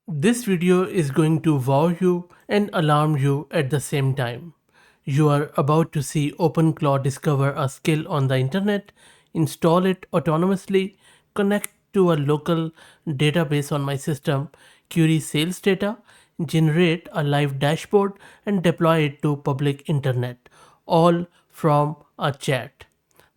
This video is going to wow you and alarm you at the same time. You are about to see OpenClaw discover a skill on the internet, install it autonomously, connect to a local database on my system, query sales data, generate a live dashboard, and deploy it to public internet, all from a chat.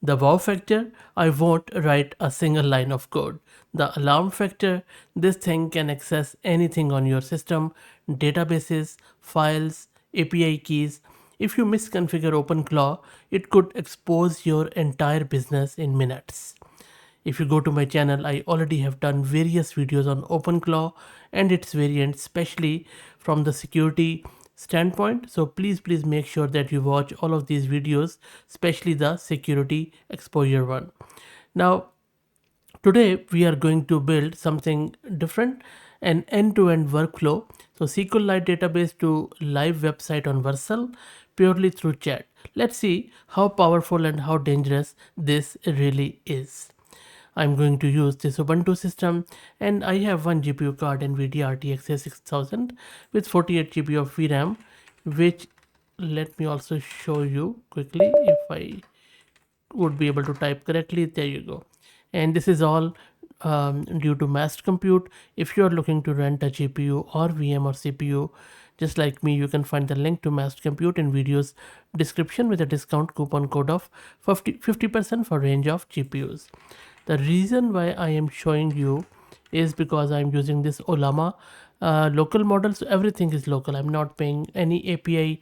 The wow factor, I won't write a single line of code. The alarm factor, this thing can access anything on your system, databases, files, API keys. If you misconfigure OpenClaw, it could expose your entire business in minutes. If you go to my channel, I already have done various videos on OpenClaw and its variants, especially from the security standpoint. So please make sure that you watch all of these videos, especially the security exposure one. Now, today we are going to build something different, an end-to-end workflow. So SQLite database to live website on Vercel purely through chat. Let's see how powerful and how dangerous this really is. I'm going to use this Ubuntu system and I have one GPU card NVIDIA RTX 6000 with 48 GB of VRAM, which let me also show you quickly if I would be able to type correctly. There you go. And this is all due to massed compute. If you are looking to rent a GPU or VM or CPU, just like me, you can find the link to massed compute in video's description with a discount coupon code of 50% for range of GPUs. The reason why I am showing you is because I'm using this ollama local model, so everything is local. I'm not paying any API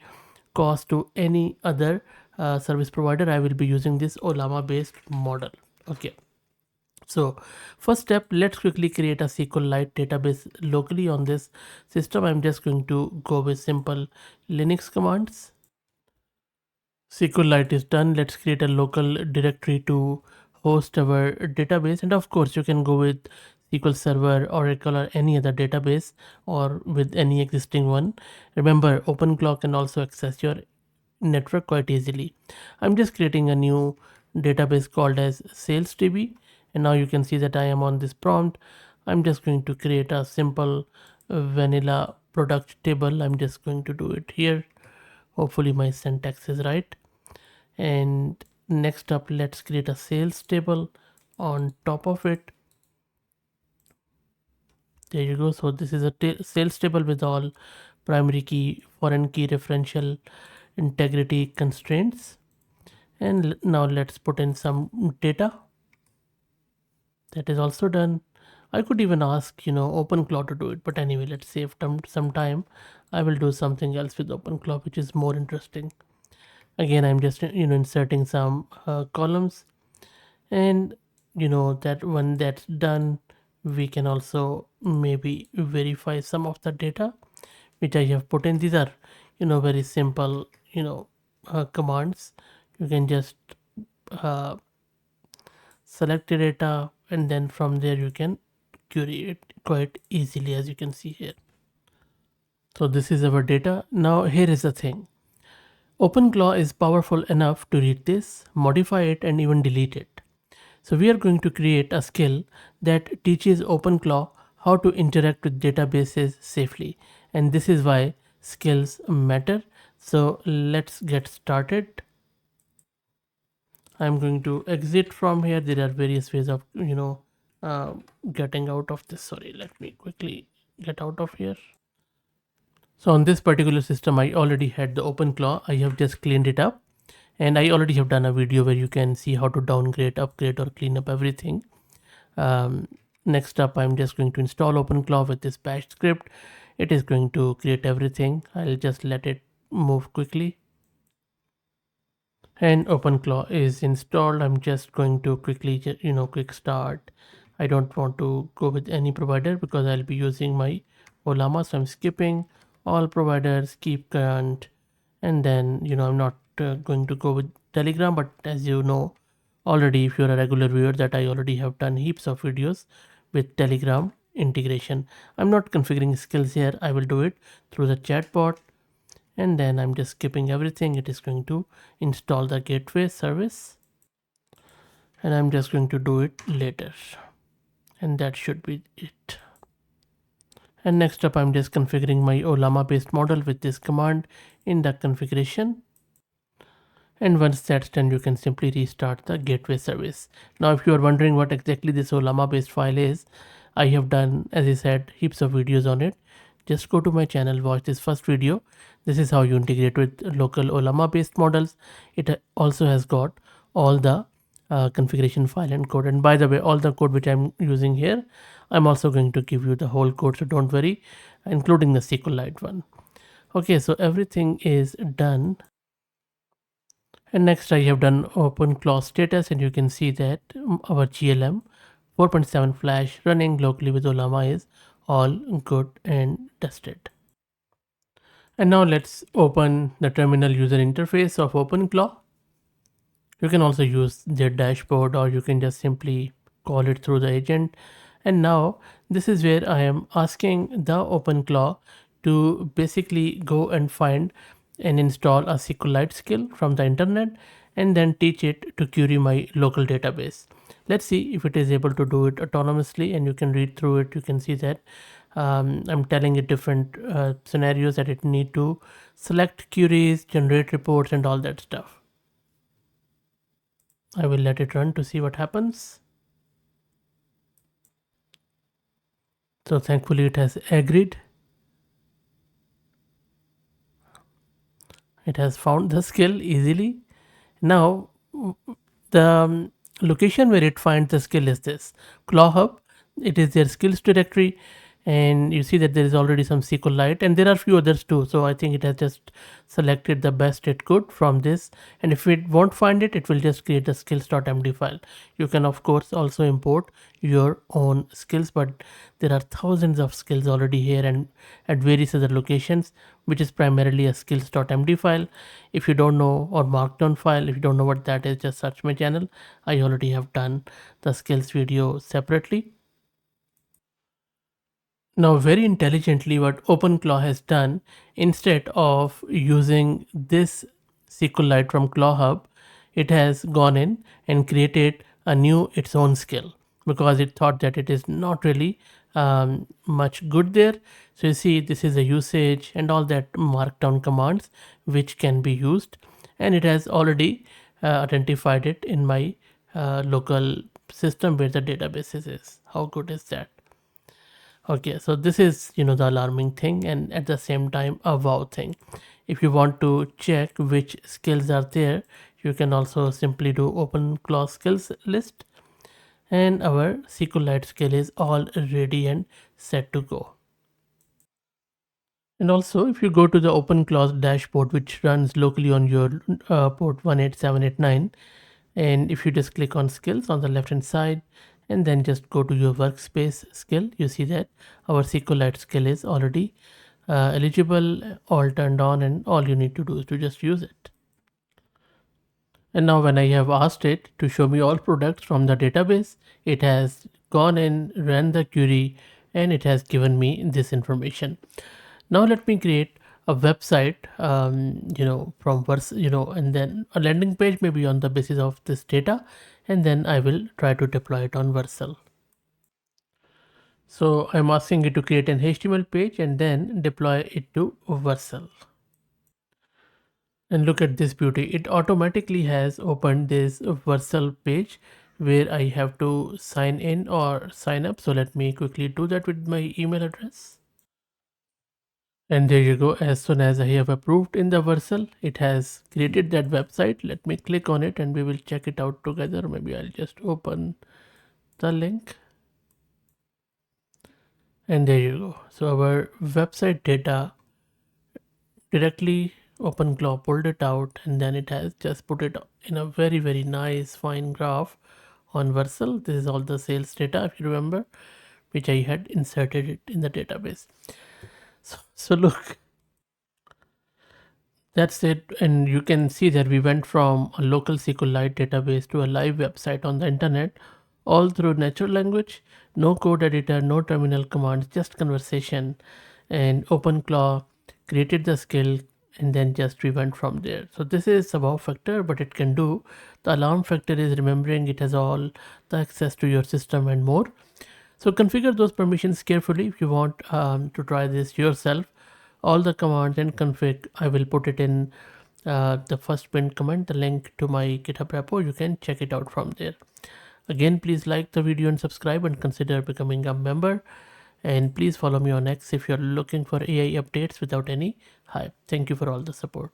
cost to any other service provider. I will be using this ollama based model. Okay, so first step, let's quickly create a SQLite database locally on this system. I'm just going to go with simple Linux commands. SQLite is done. Let's create a local directory to host our database, and of course you can go with SQL Server, Oracle, or any other database, or with any existing one. Remember, OpenClaw can also access your network quite easily. I'm just creating a new database called as SalesDB, and now you can see that I am on this prompt. I'm just going to create a simple vanilla product table. I'm just going to do it here. Hopefully my syntax is right. And next up, let's create a sales table on top of it. There you go. So this is a sales table with all primary key, foreign key, referential integrity constraints. And now let's put in some data. That is also done. I could even ask, OpenClaw to do it, but anyway, let's save some time. I will do something else with OpenClaw, which is more interesting. Again, I'm just inserting some columns, and that when that's done, we can also maybe verify some of the data which I have put in. These are very simple commands. You can just uh, select the data, and then from there you can query it quite easily, as you can see here. So this is our data. Now here is the thing. OpenClaw is powerful enough to read this, modify it, and even delete it. So we are going to create a skill that teaches OpenClaw how to interact with databases safely. And this is why skills matter. So let's get started. I'm going to exit from here. There are various ways of, getting out of this. Sorry, let me quickly get out of here. So on this particular system, I already had the OpenClaw. I have just cleaned it up. And I already have done a video where you can see how to downgrade, upgrade, or clean up everything. Next up, I'm just going to install OpenClaw with this bash script. It is going to create everything. I'll just let it move quickly. And OpenClaw is installed. I'm just going to quickly, quick start. I don't want to go with any provider because I'll be using my ollama. So I'm skipping all providers, keep current, and then I'm not going to go with Telegram. But as you know already, if you're a regular viewer, that I already have done heaps of videos with Telegram integration. I'm not configuring skills here. I will do it through the chatbot, and then I'm just skipping everything. It is going to install the gateway service, and I'm just going to do it later, and that should be it. And next up, I'm just configuring my ollama based model with this command in the configuration. And once that's done, you can simply restart the gateway service. Now if you are wondering what exactly this ollama based file is, I have done, as I said, heaps of videos on it. Just go to my channel, watch this first video. This is how you integrate with local ollama based models. It also has got all the configuration file and code, and by the way, all the code which I'm using here, I'm also going to give you the whole code, so don't worry, including the SQLite one. Okay, so everything is done. And next I have done OpenClaw status, and you can see that our GLM 4.7 flash running locally with ollama is all good and tested. And now let's open the terminal user interface of OpenClaw. You can also use their dashboard, or you can just simply call it through the agent. And now this is where I am asking the OpenClaw to basically go and find and install a SQLite skill from the internet, and then teach it to query my local database. Let's see if it is able to do it autonomously, and you can read through it. You can see that I'm telling it different scenarios that it need to select queries, generate reports, and all that stuff. I will let it run to see what happens. So thankfully it has agreed. It has found the skill easily. Now the location where it finds the skill is this Claw Hub. It is their skills directory, and you see that there is already some SQLite, and there are few others too. So I think it has just selected the best it could from this, and if it won't find it, it will just create the skills.md file. You can of course also import your own skills, but there are thousands of skills already here and at various other locations, which is primarily a skills.md file. If you don't know, or markdown file, if you don't know what that is, just search my channel. I already have done the skills video separately. Now very intelligently, what OpenClaw has done, instead of using this SQLite from Claw Hub, it has gone in and created a new its own skill, because it thought that it is not really much good there. So you see, this is a usage and all that markdown commands which can be used, and it has already identified it in my local system where the database is. How good is that? Okay, so this is, the alarming thing, and at the same time a wow thing. If you want to check which skills are there, you can also simply do open claw skills list, and our SQLite skill is all ready and set to go. And also, if you go to the OpenClaw dashboard, which runs locally on your port 18789, and if you just click on skills on the left hand side, and then just go to your workspace skill, you see that our SQLite skill is already eligible, all turned on, and all you need to do is to just use it. And now when I have asked it to show me all products from the database, it has gone and ran the query, and it has given me this information. Now let me create a website, from Vercel, and then a landing page maybe on the basis of this data, and then I will try to deploy it on Vercel. So I'm asking it to create an HTML page and then deploy it to Vercel. And look at this beauty. It automatically has opened this Vercel page where I have to sign in or sign up. So let me quickly do that with my email address. And there you go. As soon as I have approved in the Vercel, it has created that website. Let me click on it and we will check it out together. Maybe I'll just open the link. And there you go. So our website data directly OpenClaw pulled it out, and then it has just put it in a very, very nice fine graph on Vercel. This is all the sales data, if you remember, which I had inserted it in the database. So look, that's it. And you can see that we went from a local SQLite database to a live website on the internet, all through natural language, no code editor, no terminal commands, just conversation. And OpenClaw created the skill, and then just we went from there. So this is a wow factor, but it can do. The alarm factor is remembering it has all the access to your system and more. So configure those permissions carefully if you want to try this yourself. All the commands and config, I will put it in the first pinned comment, the link to my GitHub repo. You can check it out from there. Again, please like the video and subscribe and consider becoming a member. And please follow me on X if you're looking for AI updates without any hype. Thank you for all the support.